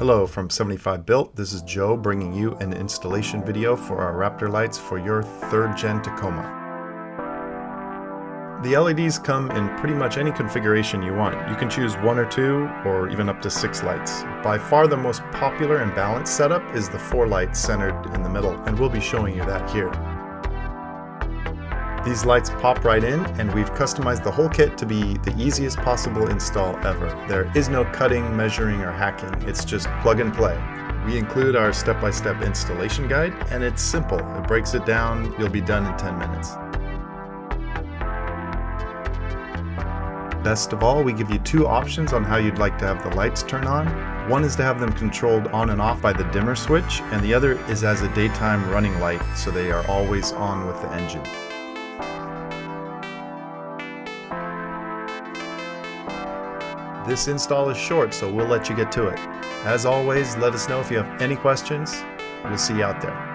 Hello from 75 Built. This is Joe bringing you an installation video for our Raptor lights for your 3rd gen Tacoma. The LEDs come in pretty much any configuration you want. You can choose 1 or 2 or even up to 6 lights. By far the most popular and balanced setup is the 4 lights centered in the middle, and we'll be showing you that here. These lights pop right in, and we've customized the whole kit to be the easiest possible install ever. There is no cutting, measuring, or hacking. It's just plug and play. We include our step-by-step installation guide, and it's simple. It breaks it down. You'll be done in 10 minutes. Best of all, we give you 2 options on how you'd like to have the lights turn on. One is to have them controlled on and off by the dimmer switch, and the other is as a daytime running light, so they are always on with the engine. This install is short, so we'll let you get to it. As always, let us know if you have any questions. We'll see you out there.